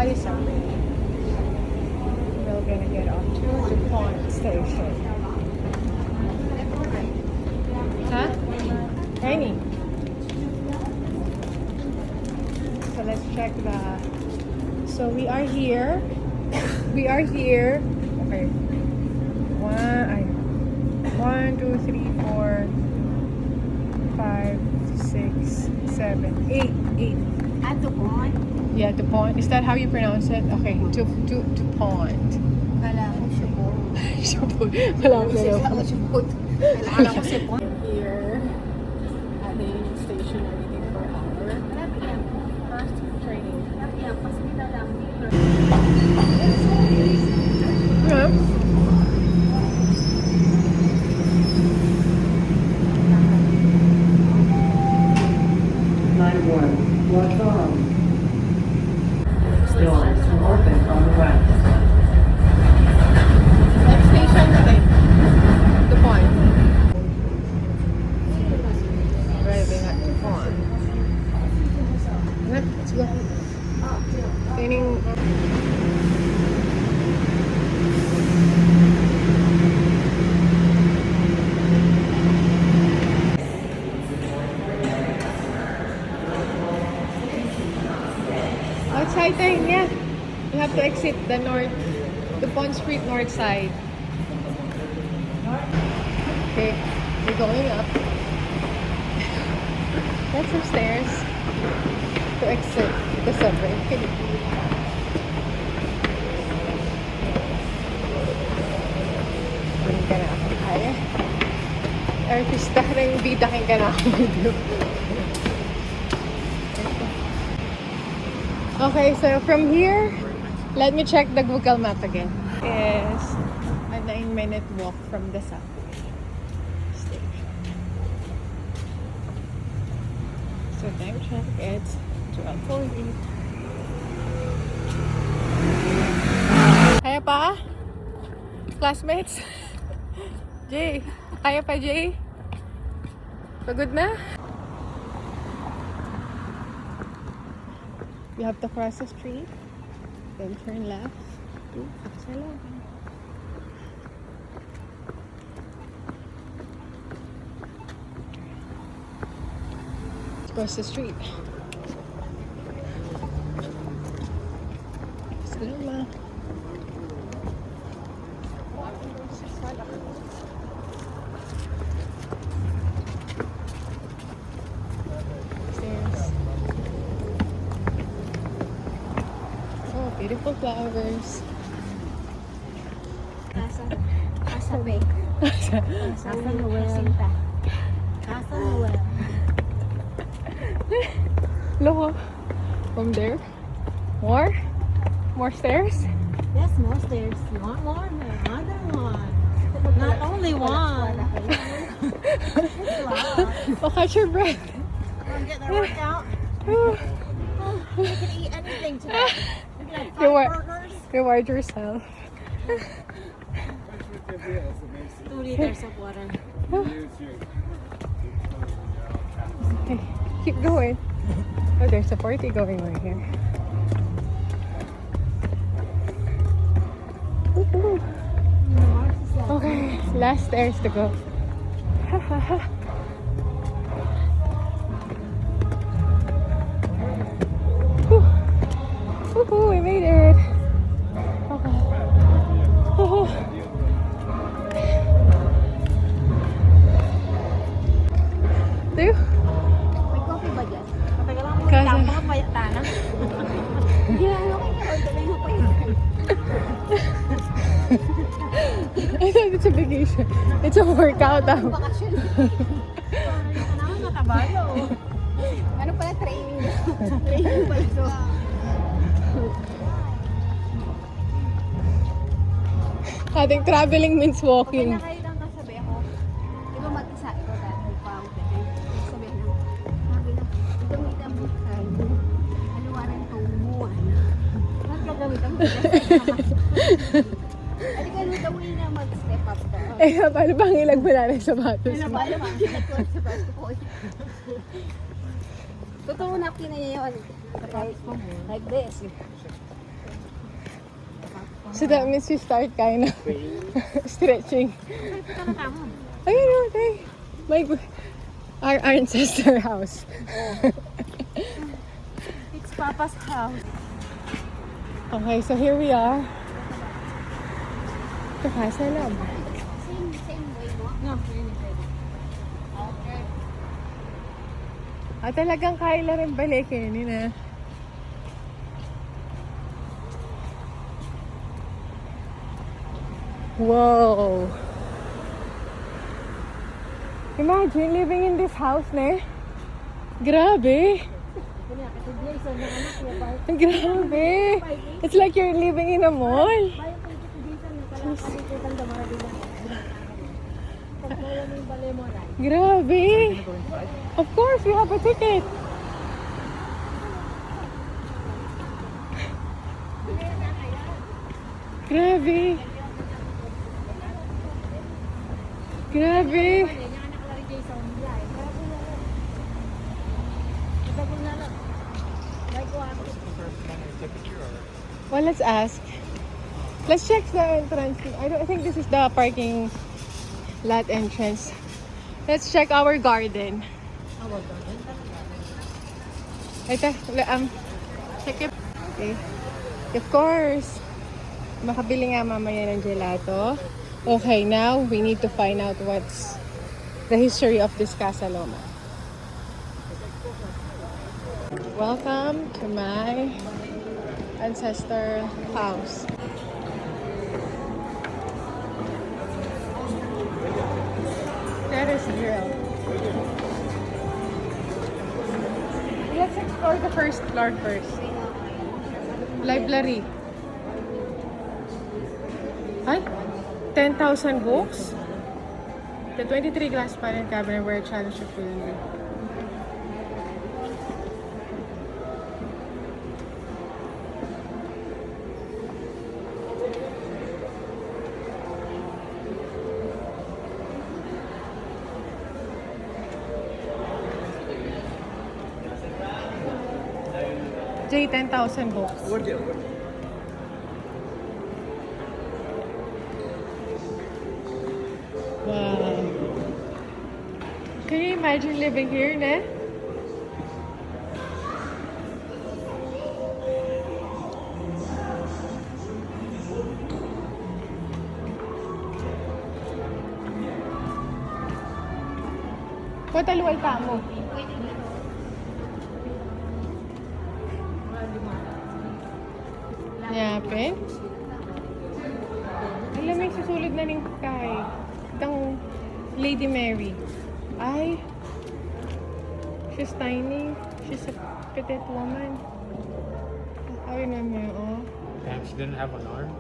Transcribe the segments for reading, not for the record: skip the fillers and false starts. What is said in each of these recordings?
Gonzales subway. We're gonna get off to DuPont station. Huh? Tiny. So let's check the... So we are here. We are here. Okay. 1, 2, 3, 4, 5, 6, 7, 8. At DuPont? Yeah, DuPont. Is that how you pronounce it? Okay, DuPont. Kala ko Shubot. Shubot. Wala ko Kala ko Shubot. Kala ko Shubot. Here at the Union Station waiting for our first training. Yeah. What's wrong? Doors are open on the right. Next station natin. DuPont. Arriving at DuPont. Let's go. Training. Outside tayo niya. You have to exit the DuPont Street north side. Okay, we're going up. That's some stairs to exit the subway. Okay. Tingin ka na ako. Kaya. Artista na yung bitakin ka na ako video. Okay, so from here, let me check the Google map again. It's a 9-minute walk from the subway station. So time check, it's 12:40. Kaya pa? Classmates? Jay, kaya pa Jay? Pagod na? You have to cross the street, then turn left to 611. Let's cross the street. Salama. Beautiful flowers. Asa Bake. Asa Noel. Asa Noel. Look, from there. More? More stairs? Yes, more stairs. You want more? Another one. Not only one. Oh, catch your breath. I'm getting a workout. You can eat anything today. Reward yourself. 2 liters of water. Okay, keep going. Oh, there's a party going right here. Woohoo. Okay, last stairs to go. Woohoo, we made it. Okay. Oh. Dude. May coffee ba dyan? Matagal lang mo Kasi- tapos payat na. Hindi na ako order mo pa yun. I thought it's a vacation. It's a workout. Bakasyon. Ano matabalo? Ano pala training? Training pa ito. I think traveling means walking. Pag nakailang ka sabi ako, di ba mag-isa ito dahil pa ako dahil sabi na, sabi na, gamit ang bukay mo. Ano waran itong buwan? Ba't ka gamit ang bukay? Ano ka nung gawin na mag-step up ka? Eh, paano bang ilag mo na ng sapatos Ano mo? ba? Ano ba? Ginagawa sa basketball. Totoo na niya yun. Like this. So that means you start kind of stretching. Ito na kamo. Ayun, okay. Our ancestor house. It's Papa's house. Okay, so here we are. Ito Casa Lab. Same way mo? No, okay. Talagang kaya lang rin balikin na. Whoa! Imagine living in this house, ne? Grabe! Grabe! It's like you're living in a mall. Grabe! Of course, we have a ticket. Grabe! Grabe! Well, let's ask. Let's check the entrance. I think this is the parking lot entrance. Let's check our garden. Ito, check it. Okay. Of course. Makabili nga mamaya ng gelato. Okay, now we need to find out what's the history of this Casa Loma. Welcome to my ancestor house. That is real. Let's explore the first floor first. Library. Ay, 10,000 books. The 23 glass panel cabinet where a challenge of will be. Jay, 10,000 books. Wow. Can you imagine living here, ne? Pataluwal pa mo. Yapin. Alam, may susulod na rin kay itang Lady Mary. Ay, she's tiny. She's a petite woman. I remember, oh. Damn, she didn't have an arm?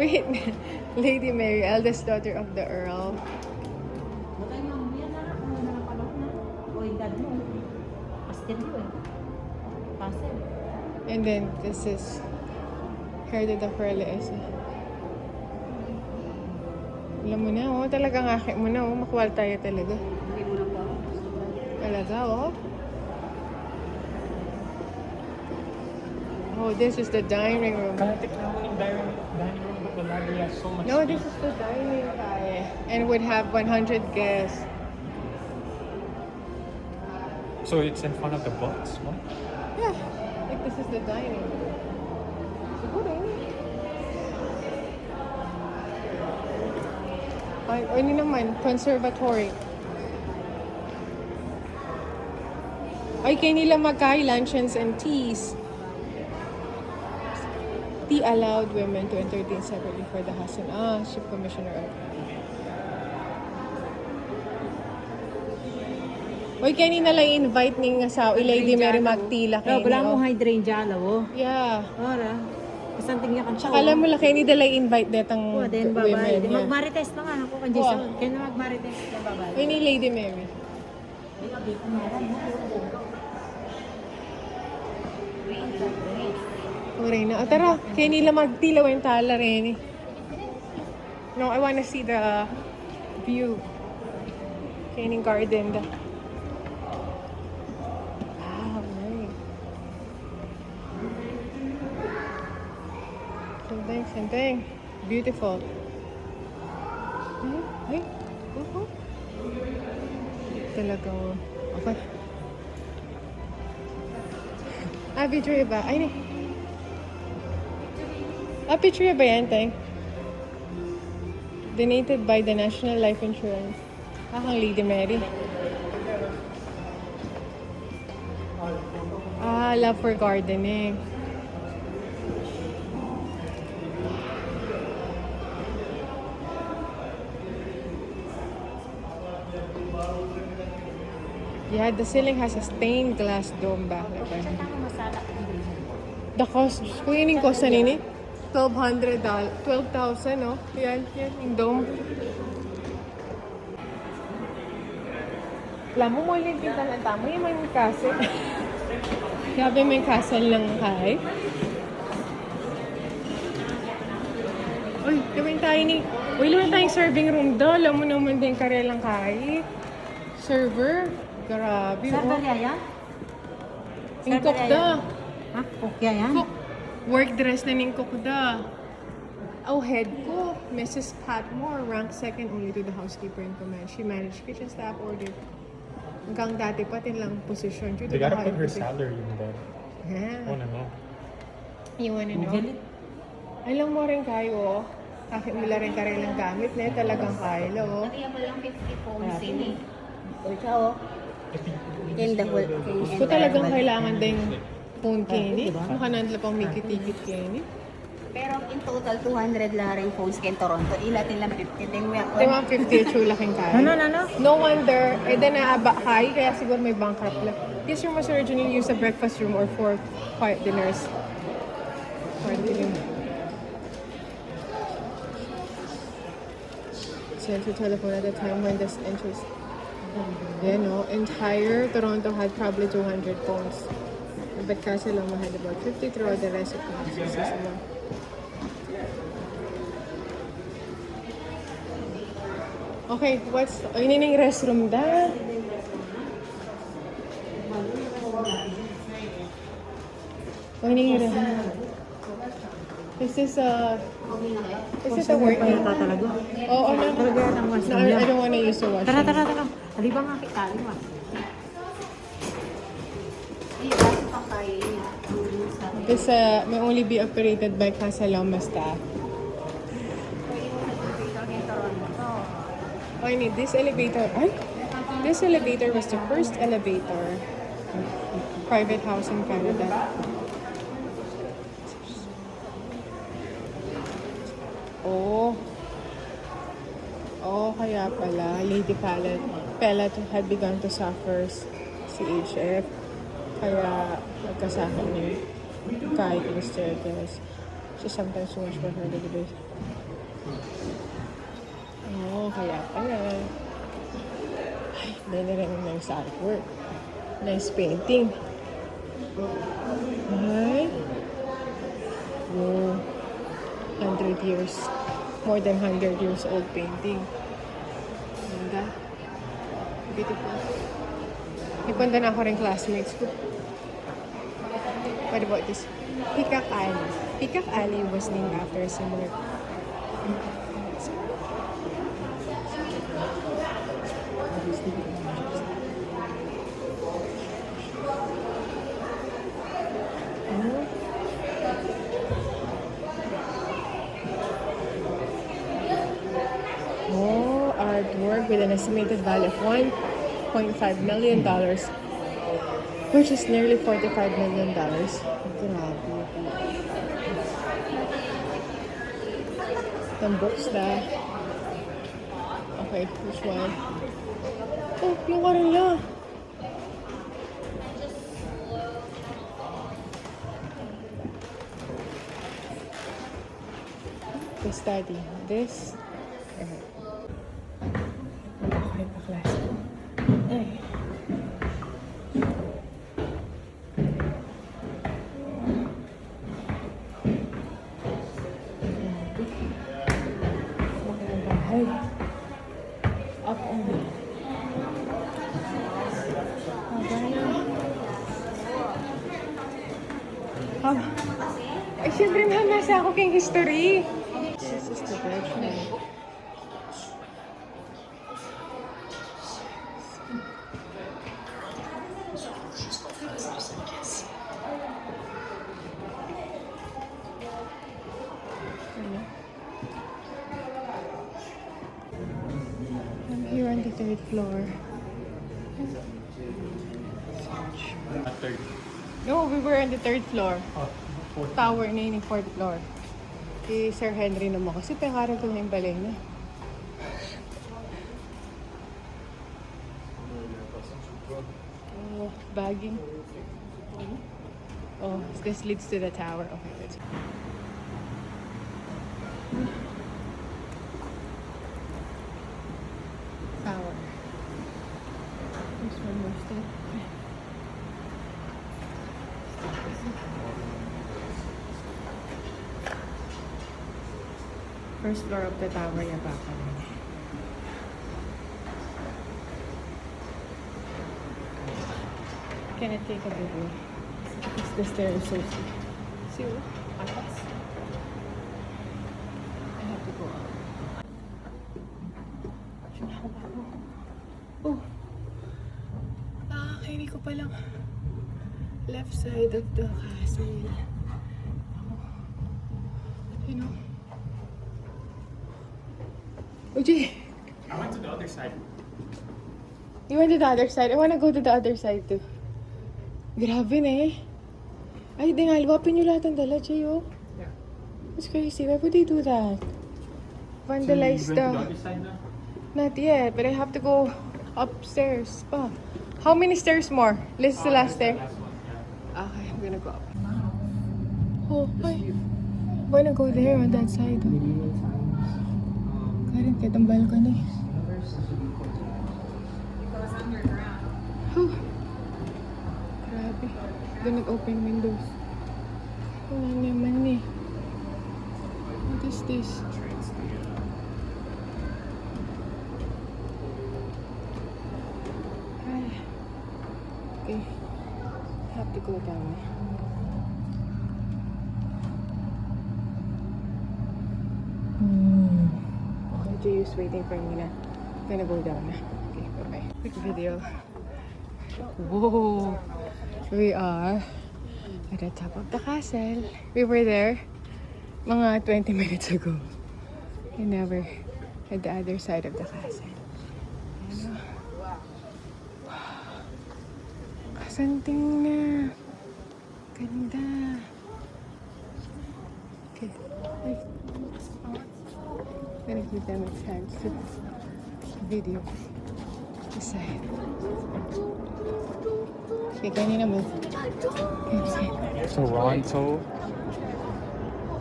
Wait, Lady Mary, eldest daughter of the Earl. And then this is Herded of Corleone. Alam mo na, oh. Talagang aki mo na, oh. Makuwal tayo talaga. Hindi mo na po. Talaga, oh. Oh, this is the dining room. Kaya tignan mo yung dining room, but the library has so much No, space. this is the dining kaya. And would have 100 guests. So it's in front of the books, what? Yeah, like this is the dining room. Siguro yun. Ay, ano naman, conservatory. Ay, kayo nila magkain luncheons and teas. Tea allowed women to entertain separately for the husband. Ah, ship commissioner. Oy, kanina lang invite ning asawa, Lady Mary magtila kayo. Wala mo hydrangea lawo. Yeah. Ora. Kasanting niya kan Tsaka alam mo lang, kayo ni dala invite netang Oh, then women. babay. Yeah. Magmarites na nga ako kan Jason. Kaya na magmarites na babay. Ay, ni Lady Mary. Okay na. Tara, kayo nila magtilaw yung tala rin. No, I wanna see the view. Kayo ning garden. Wow, nice. So Thanks, and thanks. Beautiful. Ay, talagang, okay. Picture ba? Ay, ni. Picture ba yan, Teng? Donated by the National Life Insurance. Kang Lady Mary. Love for gardening. Yeah, the ceiling has a stained glass dome backlit. The cost, kung yun yung cost na nini, $1,200, 12,000, no? Yan, yung dome. Alam mo, muli yung pinta ng tamo, yung may castle. Grabe may castle ng kay. Uy, gawin tayo ni... Uy, luwan tayong serving room daw. Alam mo naman din karelang kay. Server. Grabe. Server Oh. yan? Yung cook da. Ha? Kukya yan? Cook. Work dress na ning cook da. Oh, head cook. Mrs. Patmore, ranked second only to the housekeeper in command. She managed kitchen staff, ordered. Hanggang dati pa lang position. They gotta put her salary in there. I Yeah. wanna know. You wanna know? Galit. Alam mo rin kayo, kahit wala rin ka rin ng gamit na talagang kaya, oh. Kaya pa lang 50 phones ini. O ikaw, yung dahol. Kung talagang kailangan din phone Kenny, makanandla pang mikit-tikit Kenny. Pero in total, 200 lang rin phones kay Toronto. Ilatin lang 50. Then we Di ba 50 at laking kaya? Ano? No wonder, naaba kaya, kaya siguro may bankrupt lang. This room was originally used as a breakfast room or for quiet dinners. Party room. Sent to telephone at the time when this enters. No, entire Toronto had probably 200 phones. But Casaloma had about 50 throughout the rest of the season. Okay, what's... Ay, nining restroom da. Ay, nining restroom. Is this a... Is it a working? Talaga. Oo, no. Talaga yan ang No, washroom I niya. don't wanna use the washroom. Tara. Halibang nga kita. Halibang. This may only be operated by Casaloma staff. Oh, I need this elevator. Ay, this elevator was the first elevator private house in Canada. Oh, kaya pala, Lady Pellet had begun to suffer CHF. Kaya nagkasakit niya kahit in the staircase. She sometimes too much for her little bit. Oh, kaya pala. Ay, dahil rin ang nice artwork. Nice painting. Ay. Wow. 100 years. More than 100 years old painting. Ganda. Beautiful. Ipunta na ako rin classmates ko. What about this? Peacock Alley. Peacock Alley was named after a similar... Oh, artwork with an estimated value of $1.5 million, which is nearly $45 million. Grabe. Some books na. Okay, which one? Oh, yung karin lang. To study this. Wala ko rin pa klase. Ay. Magandang bahay. Up on the... Haba. Ay, syempre ma'am, nasa ako king history. This is the bedroom. I'm here on the 3rd floor. At third. No, we were on the 3rd floor. Oh, fourth. Tower na yun yung 4th floor. Si Sir Henry naman kasi pekara ko na yung balay na. Oh, bagging. Oh, this leads to the tower. Okay, let's go. Tower. There's one more step. First floor of the tower yung baka. Can I take a video? Because the stairs so steep. See what? I have to go up. Oh! Nakakaini ko palang left side of the castle. You know? Uji! I went to the other side. You went to the other side? I wanna go to the other side too. Grabe na eh. Ay, di nga, liwapin nyo lahat ng dala, Jay, oh. Yeah. That's crazy. Why would they do that? Vandalize So you went to the the... other side now? Not yet, but I have to go upstairs pa. How many stairs more? This is the last stair. Last one, yeah. Okay, I'm gonna go up. Oh, hi. Wanna go there on that side? Karin, kahit ang balcony. Huh. Grabe. Doon nag-open windows. Wala naman eh. What is this? Ay. Okay. I have to go down. Jay is waiting for me na. I'm gonna go down na. Okay, bye-bye. Quick video. Whoa! We are at the top of the castle. We were there mga 20 minutes ago. And now we're at the other side of the castle. Ano? Kasanting na. Ganda. Okay. Ay. Gonna give them a chance to video this side. Okay, kanina mo. Toronto.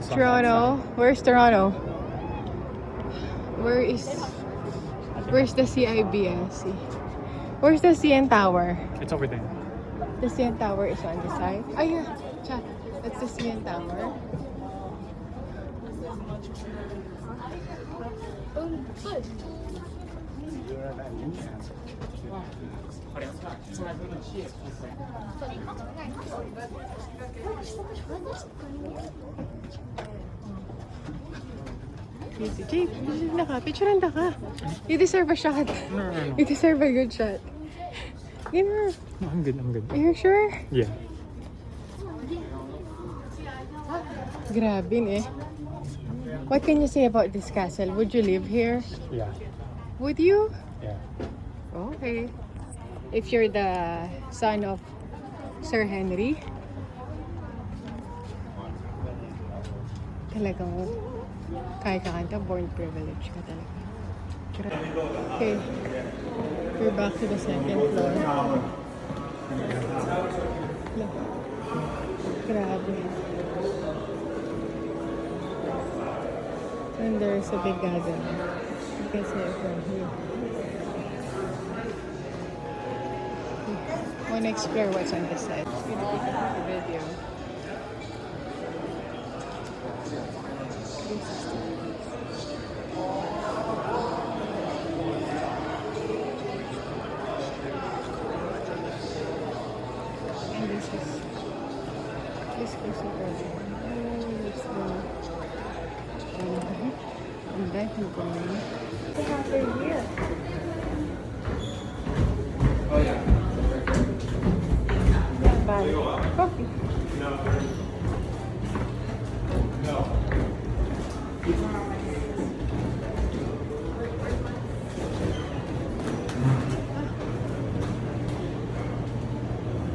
Toronto? Where's Toronto? Where's the CIBS? Where's the CN Tower? It's over there. The CN Tower is on the side. Oh yeah, chat. That's the CN Tower. Jay, picture ka. You deserve a shot. No. You deserve a good shot. You know, No, I'm good. are you sure? Yeah. Grabe eh. What can you say about this castle? Would you live here? Yeah. Would you? Yeah. Okay. If you're the son of Sir Henry, talagang kaya ka kanta, born privilege ka talaga. Okay. We're back to the second floor. Look. Grabe. And there's a big garden. You can see it from here. Okay. Wanna explore what's on this side. It's gonna be a video. This is and this goes over there. Let's go. And then we're going. What happened here? Not bad. Coffee.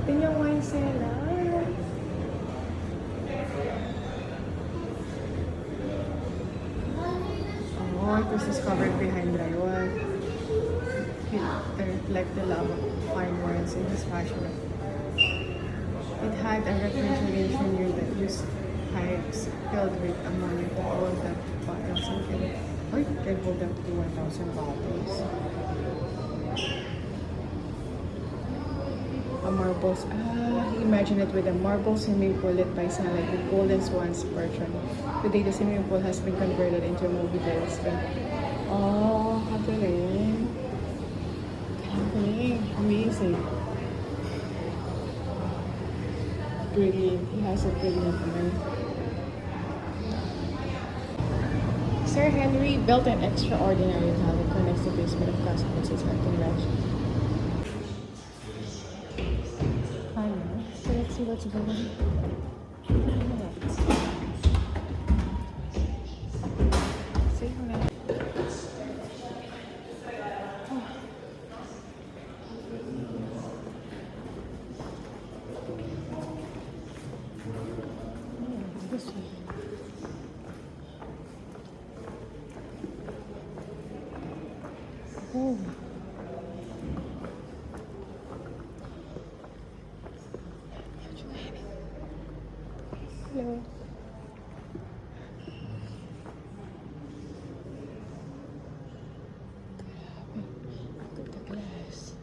Ito yung wine cellar. Oh, it was discovered behind drywall. It reflected the love of fine wines in his fashion. It had a refrigeration unit that used pipes filled with ammonia to hold up bottles and can hold up to 1,000 bottles. A marbles. Imagine it with a marble swimming pool lit by sunlight with golden swans perched on it. Today, the swimming pool has been converted into a movie terrace. Oh, kagaling. Kagaling. Amazing. Brilliant. He has a brilliant mind. Sir Henry built an extraordinary tower that connects the basement of Cosmos' hunting ranch. So let's see what's going on. See you now. This way. Oh. Hello. Look at the glass.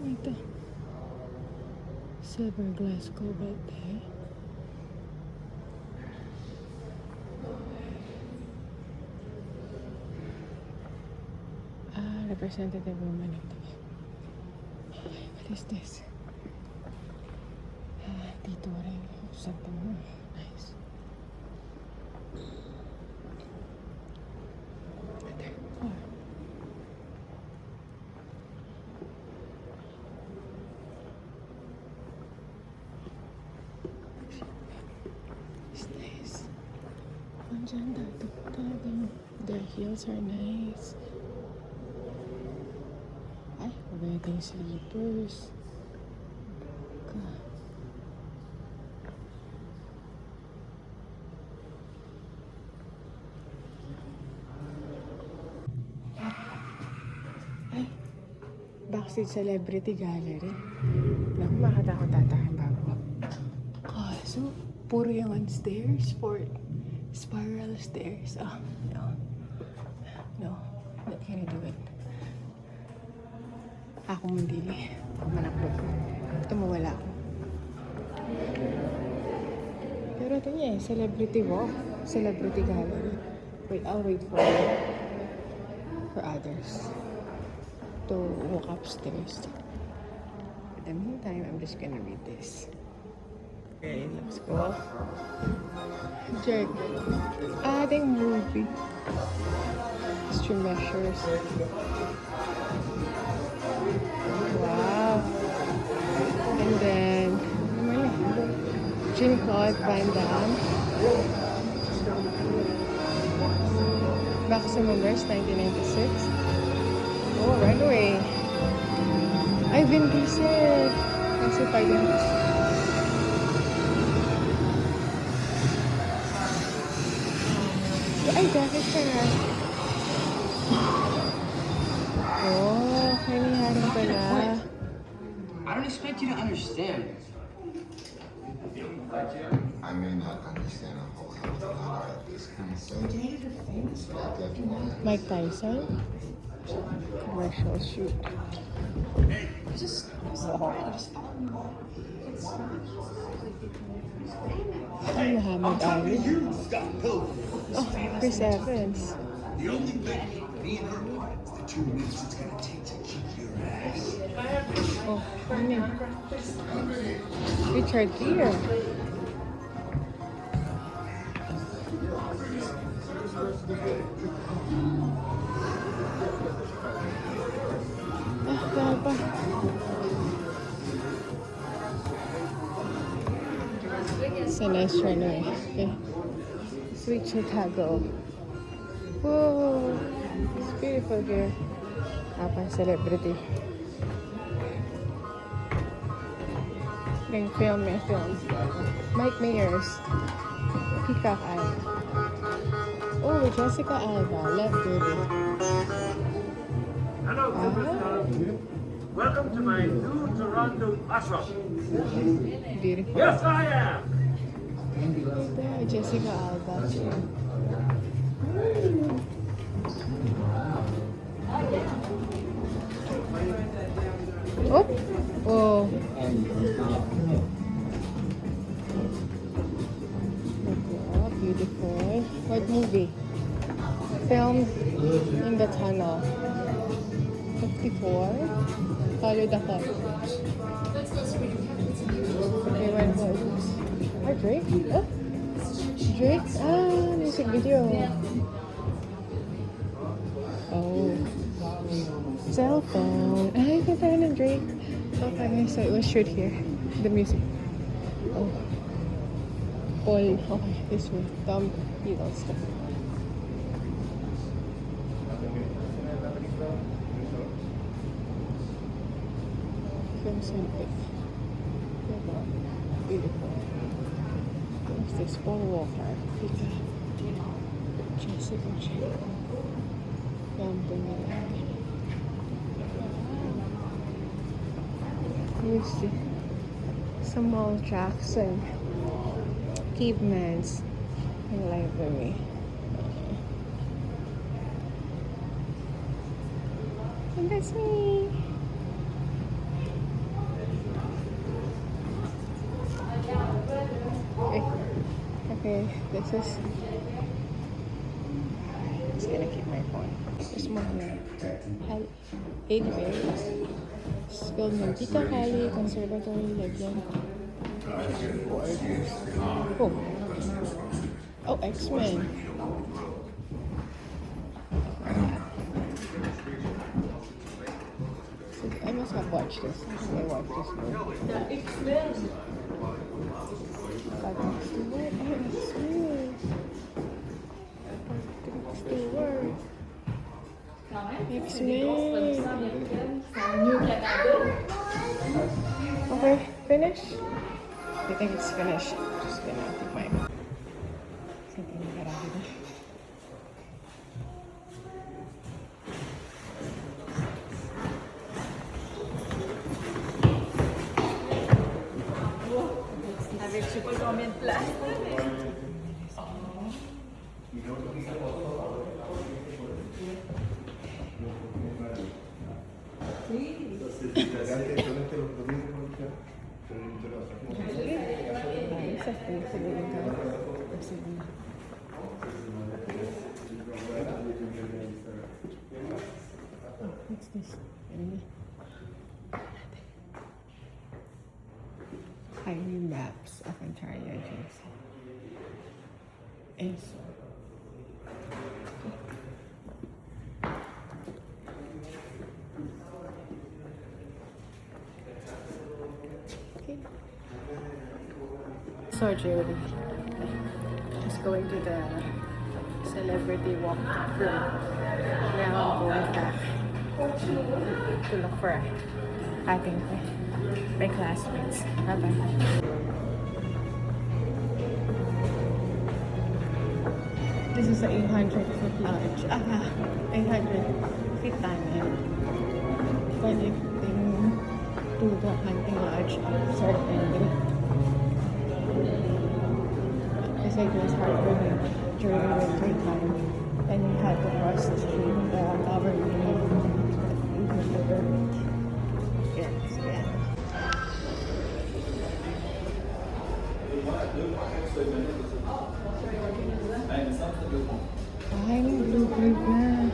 Ito. Silver glass cobalt there. Representative woman ito. What is this? Dito rin. Santa mo. Nice. There. Oh. It's nice. Ang ganda. Talagang their heels are nice. Wedding slippers. God. Ay, backstage celebrity gallery. Naku, makatakot tatahan bago. Kaso, puro yung on stairs for spiral stairs. Oh, no. No, not gonna do it. Ako mundili. Manakbog ko. Tumawala ako. Pero ito niya eh, celebrity walk. Celebrity gallery. Wait, I'll wait for others to walk upstairs. In the meantime, I'm just gonna read this. Okay, let's go. Jerk. Adding movie. Extreme measures. Wow. And then, Jean-Claude Van Damme. Maximum Rest, 1996. Oh, Runaway. Ay, Vin Diesel. Classified yun. Ay, bakit ka na? Oh, kaniharin pala. I don't expect you to understand. I may not understand a whole hell of a lot of this kind of stuff. Act like you want to. Mike Tyson. Commercial shoot. Ay, Muhammad Ali. Oh, Chris Evans. Me and her plans the 2 weeks it's gonna take to kick your ass. Oh, ano yun? Richard Gere. Ah, dahil pa. Sinestro na eh. Okay. Sweet Chicago. Whoa! It's beautiful here. Apa celebrity. Yung film. Mike Myers. Peacock Eye. Oh, Jessica Alba. Love Beauty. Hello, welcome to my new Toronto ashram. Beautiful. Yes, I am. There, Jessica Alba. Oh! Oh! Oh, beautiful. What movie? Filmed in the tunnel. 54. Follow the hut. Okay, where was Ah, Drake? Oh! Drake? Ah, music video. Oh. Cell phone. Ay, kanta ng Drake. Okay, so it was shoot here. The music. Oh. Paul. Okay, this way. Tom Hiddleston. Crimson Peak. Beautiful. There's this Paul Walker. Pika. Jessica Chastain. You see Samuel Jackson, Caveman's Library. And that's me. Okay, this is. Just gonna keep my phone. This one here. Anyway, school ng Tita Kali, Conservatory, Legion. Oh. Oh, X-Men. So, I must have watched this. I watched this movie. The X-Men. Okay, finish? I think it's finished. Just gonna keep my something marami. Avec je sais pas combien de place. What's this? Highway maps of Ontario, JC. And so. Okay. So Julie is going to the celebrity walk through. Now I'm going back to look for my classmates. Bye-bye. This is the 800-foot lodge. 800 feet tunnel. Connecting to the hunting lodge of Sir Henry. It's like it was hard for me during winter time. And we had to cross the street, the government river. Yes, yeah. Ay, may blue grade na.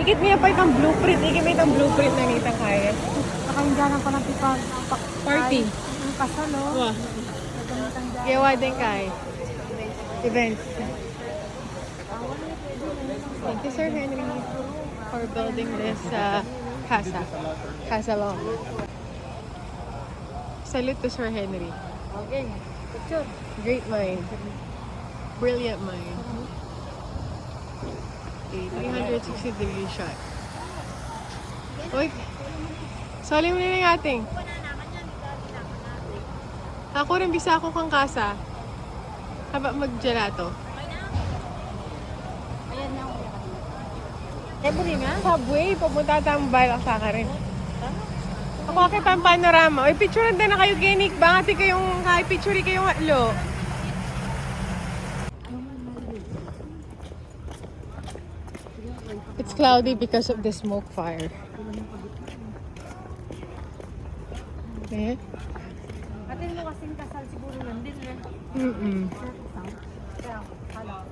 ikit niya pa itang blueprint. Ikit mo itang blueprint na nitang kaya. Nakaindanan ko ng pipag. Party. Ang kasal, oh. Wah. Gawa din kay. Event. Thank you, Sir Henry, for building this casa long. Salute to Sir Henry. Okay. Picture. Great mind. Brilliant mind. Okay, 360-degree shot. Uy, sali mo na yung ating. Ako rin bisa ako kang kasa. Haba mag-gelato. Ayan na ako. Subway, papunta tambay lang sa rin. Ako kita ang panorama. Uy, picture din na kayo, Genik. Bangati kayong, picture kayong lo. It's cloudy because of the smoke fire. Eh? Atin mo kasing kasal siguro nandun eh. Mm-mm. Kaya, hala.